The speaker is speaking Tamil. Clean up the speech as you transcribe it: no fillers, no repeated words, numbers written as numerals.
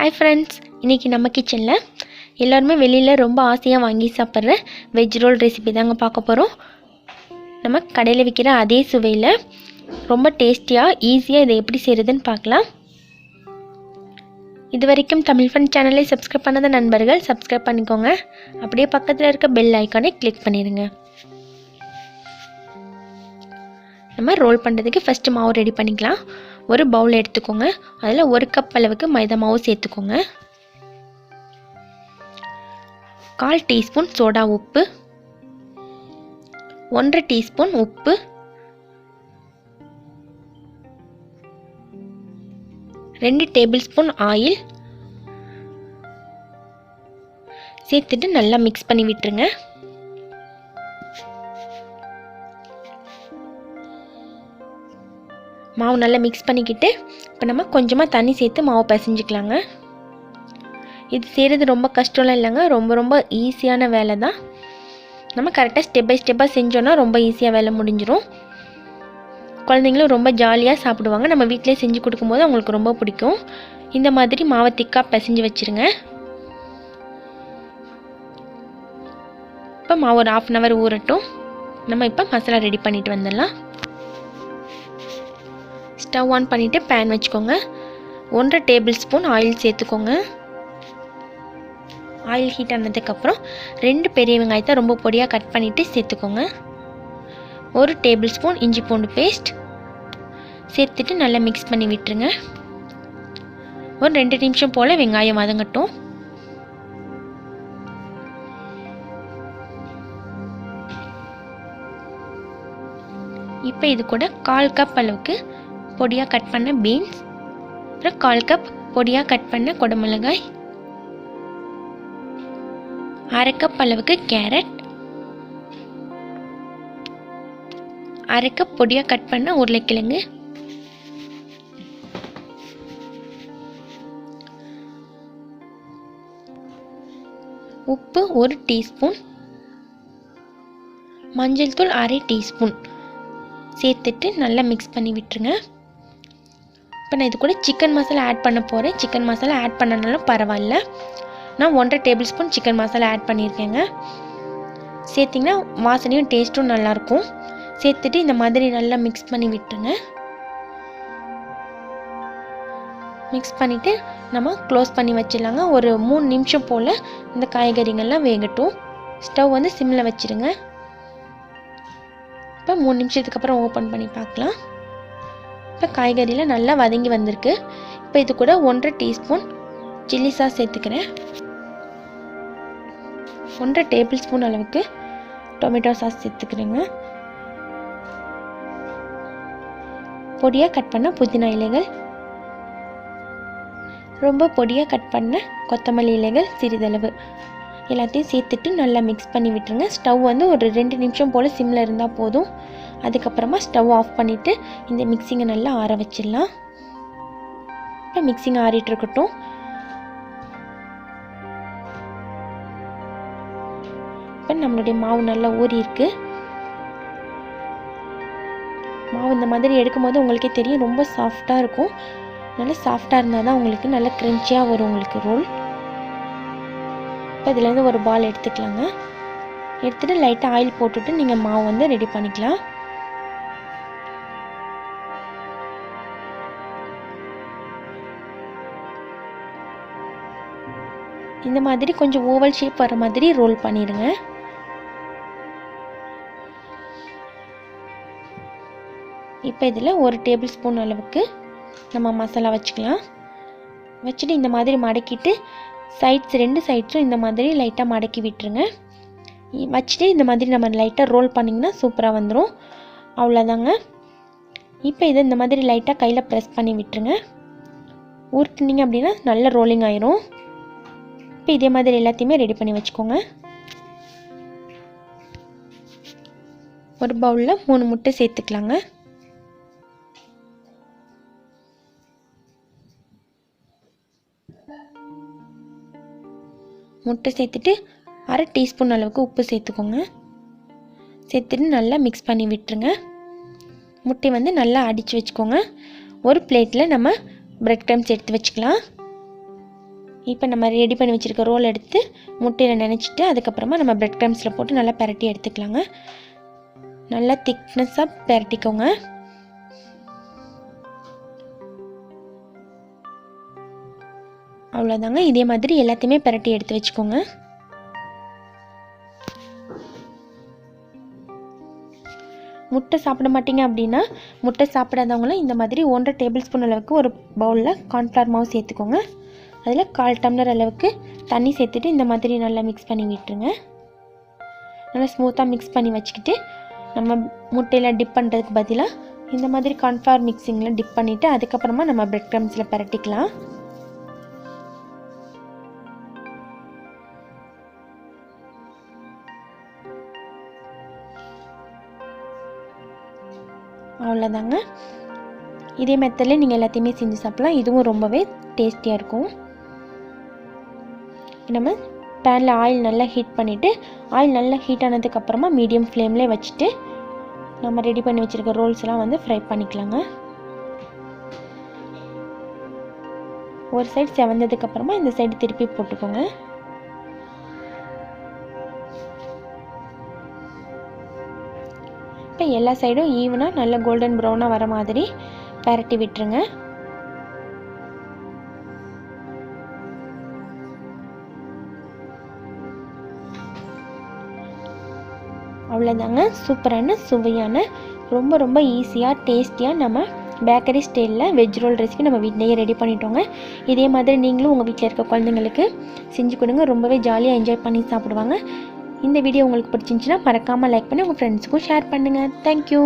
Hi friends, இன்னைக்கு நம்ம கிச்சன்ல எல்லாரும் வெளியில ரொம்ப ஆசையா வாங்கி சாப்பிடுற வெஜ் ரோல் ரெசிபி தாங்க பார்க்க போறோம். நம்ம கடையில விக்கிற அதே சுவையில ரொம்ப டேஸ்டியா ஈஸியா இதை எப்படி செய்யறதுன்னு பார்க்கலாம். இதுவரைக்கும் தமிழ் ஃபன் சேனலை சப்ஸ்கிரைப் பண்ணாத நண்பர்கள் சப்ஸ்கிரைப் பண்ணிக்கோங்க. அப்படியே பக்கத்துல இருக்க பெல் ஐகானை கிளிக் பண்ணிடுங்க. நம்ம ரோல் பண்ணுறதுக்கு ஃபஸ்ட்டு மாவு ரெடி பண்ணிக்கலாம். ஒரு பவுல் எடுத்துக்கோங்க. அதில் 1 கப் அளவுக்கு மைதா மாவு சேர்த்துக்கோங்க. 1/4 டீஸ்பூன் சோடா உப்பு, 1/2 டீஸ்பூன் உப்பு, 2 டேபிள் ஸ்பூன் ஆயில் சேர்த்துட்டு நல்லா மிக்ஸ் பண்ணி விட்டுருங்க. மாவு நல்லா மிக்ஸ் பண்ணிக்கிட்டு இப்போ நம்ம கொஞ்சமாக தண்ணி சேர்த்து மாவு பிசைஞ்சிக்கலாங்க. இது செய்கிறது ரொம்ப கஷ்டம்லாம் இல்லைங்க, ரொம்ப ஈஸியான வேலை தான். நம்ம கரெக்டாக ஸ்டெப் பை ஸ்டெப்பாக செஞ்சோன்னா ரொம்ப ஈஸியாக வேலை முடிஞ்சிடும். குழந்தைங்களும் ரொம்ப ஜாலியாக சாப்பிடுவாங்க. நம்ம வீட்டிலே செஞ்சு கொடுக்கும்போது அவங்களுக்கு ரொம்ப பிடிக்கும். இந்த மாதிரி மாவை திக்காக பிசைஞ்சு வச்சுருங்க. இப்போ மாவு ஒரு 1/2 hour ஊறட்டும். நம்ம இப்போ மசாலா ரெடி பண்ணிட்டு வந்துடலாம். ஸ்டவ் ஆன் பண்ணிவிட்டு பேன் வச்சுக்கோங்க. 1/2 டேபிள் ஸ்பூன் ஆயில் சேர்த்துக்கோங்க. ஆயில் ஹீட் ஆனதுக்கப்புறம் 2 பெரிய வெங்காயத்தை ரொம்ப பொடியாக கட் பண்ணிவிட்டு சேர்த்துக்கோங்க. 1 டேபிள் ஸ்பூன் இஞ்சி பூண்டு பேஸ்ட் சேர்த்துட்டு நல்லா மிக்ஸ் பண்ணி விட்டுருங்க. ஒரு 2 நிமிஷம் போல் வெங்காயம் வதங்கட்டும். இப்போ இது கூட 1/4 கப் அளவுக்கு பொடியாக கட் பண்ண பீன்ஸ், அப்புறம் 1/4 கப் பொடியாக கட் பண்ண குடமிளகாய், 1/2 கப் அளவுக்கு கேரட், 1/2 கப் பொடியாக கட் பண்ண உருளைக்கிழங்கு, உப்பு 1 டீஸ்பூன், மஞ்சள் தூள் 1/2 டீஸ்பூன் சேர்த்துட்டு நல்லா மிக்ஸ் பண்ணி விட்டுருங்க. இப்போ நான் இது கூட சிக்கன் மசாலா ஆட் பண்ண போகிறேன். சிக்கன் மசாலா ஆட் பண்ணனாலும் பரவாயில்ல. நான் 1/2 tablespoon chicken masala add பண்ணியிருக்கேங்க. சேர்த்திங்கன்னா வாசனையும் டேஸ்ட்டும் நல்லாயிருக்கும். சேர்த்துட்டு இந்த மாதிரி நல்லா மிக்ஸ் பண்ணி விட்டுருங்க. மிக்ஸ் பண்ணிவிட்டு நம்ம க்ளோஸ் பண்ணி வச்சிடலாங்க. ஒரு 3 நிமிஷம் போல் இந்த காய்கறிகள்லாம் வேகட்டும். ஸ்டவ் வந்து சிம்மில் வச்சுருங்க. இப்போ 3 நிமிஷத்துக்கு அப்புறம் ஓப்பன் பண்ணி பார்க்கலாம். இப்போ காய்கறியில் நல்லா வதங்கி வந்திருக்கு. இப்போ இது கூட 1/2 டீஸ்பூன் சில்லி சாஸ் சேர்த்துக்கிறேன். 1/2 டேபிள் ஸ்பூன் அளவுக்கு டொமேட்டோ சாஸ் சேர்த்துக்கிறேங்க. பொடியாக கட் பண்ண புதினா இலைகள், ரொம்ப பொடியாக கட் பண்ண கொத்தமல்லி இலைகள் சிறிதளவு எல்லாத்தையும் சேர்த்துட்டு நல்லா மிக்ஸ் பண்ணி விட்டுருங்க. ஸ்டவ் வந்து ஒரு 2 நிமிஷம் போல் சிம்மில் இருந்தால் போதும். அதுக்கப்புறமா ஸ்டவ் ஆஃப் பண்ணிவிட்டு இந்த மிக்சிங்கை நல்லா ஆற வச்சிடலாம். இப்போ மிக்சிங் ஆறிட்டு இருக்கட்டும். இப்போ நம்மளுடைய மாவு நல்லா ஊறி இருக்கு. மாவு இந்த மாதிரி எடுக்கும்போது உங்களுக்கே தெரியும் ரொம்ப சாஃப்டாக இருக்கும். நல்லா சாஃப்டாக இருந்தால் தான் உங்களுக்கு நல்லா க்ரன்ச்சியாக வரும் உங்களுக்கு ரோல். இப்போ இதுலேருந்து ஒரு பால் எடுத்துக்கலாங்க. எடுத்துகிட்டு லைட்டாக ஆயில் போட்டுட்டு நீங்கள் மாவு வந்து ரெடி பண்ணிக்கலாம். இந்த மாதிரி கொஞ்சம் ஓவல் ஷேப் வர மாதிரி ரோல் பண்ணிடுங்க. இப்போ இதில் 1 டேபிள் ஸ்பூன் அளவுக்கு நம்ம மசாலா வச்சுக்கலாம். வச்சுட்டு இந்த மாதிரி மடக்கிட்டு சைட்ஸ் 2 சைட்ஸும் இந்த மாதிரி லைட்டாக மடக்கி விட்டுருங்க. வச்சுட்டு இந்த மாதிரி நம்ம லைட்டாக ரோல் பண்ணிங்கன்னா சூப்பராக வந்துடும். அவ்வளோதாங்க. இப்போ இதை இந்த மாதிரி லைட்டாக கையில் ப்ரெஸ் பண்ணி விட்டுருங்க. உருட்டுனீங்க அப்படின்னா நல்ல ரோலிங் ஆயிரும். இப்போ இதே மாதிரி எல்லாத்தையுமே ரெடி பண்ணி வச்சுக்கோங்க. ஒரு பவுலில் 3 முட்டை சேர்த்துக்கலாங்க. முட்டை சேர்த்துட்டு 1/2 டீஸ்பூன் அளவுக்கு உப்பு சேர்த்துக்கோங்க. சேர்த்துட்டு நல்லா மிக்ஸ் பண்ணி விட்டுருங்க. முட்டை வந்து நல்லா அடித்து வச்சுக்கோங்க. ஒரு பிளேட்டில் நம்ம பிரெட் க்ரம்ஸ் எடுத்து வச்சுக்கலாம். இப்போ நம்ம ரெடி பண்ணி வச்சுருக்க ரோல் எடுத்து முட்டையில் நினச்சிட்டு அதுக்கப்புறமா நம்ம பிரெட் க்ரம்ஸில் போட்டு நல்லா பரட்டி எடுத்துக்கலாங்க. நல்லா திக்னஸாக பரட்டிக்கோங்க. அவ்வளோதாங்க. இதே மாதிரி எல்லாத்தையுமே பரட்டி எடுத்து வச்சுக்கோங்க. முட்டை சாப்பிட மாட்டீங்க அப்படின்னா முட்டை சாப்பிடாதவங்களும் இந்த மாதிரி 1.5 டேபிள் ஸ்பூன் அளவுக்கு ஒரு பவுலில் கார்ன்ஃப்ளவர் மாவு சேர்த்துக்கோங்க. அதில் 1/4 டம்ளர் அளவுக்கு தண்ணி சேர்த்துட்டு இந்த மாதிரி நல்லா மிக்ஸ் பண்ணி விட்டுருங்க. நல்லா ஸ்மூத்தாக மிக்ஸ் பண்ணி வச்சுக்கிட்டு நம்ம முட்டையில் டிப் பண்ணுறதுக்கு பதிலாக இந்த மாதிரி கார்ன்ஃப்ளவர் மிக்சிங்கில் டிப் பண்ணிவிட்டு அதுக்கப்புறமா நம்ம பிரெட் க்ரம்ஸில் பரட்டிக்கலாம். அவ்வளோதாங்க. இதே மெத்தடில் நீங்கள் எல்லாத்தையுமே செஞ்சு சாப்பிடலாம். இதுவும் ரொம்பவே டேஸ்டியாக இருக்கும். நம்ம பேனில் ஆயில் நல்லா ஹீட் பண்ணிவிட்டு ஆயில் நல்லா ஹீட் ஆனதுக்கப்புறமா மீடியம் ஃப்ளேம்லேயே வச்சுட்டு நம்ம ரெடி பண்ணி வச்சுருக்க ரோல்ஸ்லாம் வந்து ஃப்ரை பண்ணிக்கலாங்க. ஒரு சைடு செவந்ததுக்கப்புறமா இந்த சைடு திருப்பி போட்டுக்கோங்க. இப்போ எல்லா சைடும் ஈவனாக நல்லா கோல்டன் ப்ரௌனாக வர மாதிரி பரட்டி விட்டுருங்க. அவ்வளோதாங்க. சூப்பரான சுவையான ரொம்ப ஈஸியாக டேஸ்டியாக நம்ம பேக்கரி ஸ்டைலில் வெஜ் ரோல் ரெசிபி நம்ம வீட்டிலேயே ரெடி பண்ணிட்டோங்க. இதே மாதிரி நீங்களும் உங்கள் வீட்டில் இருக்க குழந்தைங்களுக்கு செஞ்சு கொடுங்க. ரொம்பவே ஜாலியாக என்ஜாய் பண்ணி சாப்பிடுவாங்க. இந்த வீடியோ உங்களுக்கு பிடிச்சிருந்துச்சுன்னா மறக்காமல் லைக் பண்ணி உங்கள் ஃப்ரெண்ட்ஸுக்கும் ஷேர் பண்ணுங்கள். தேங்க்யூ.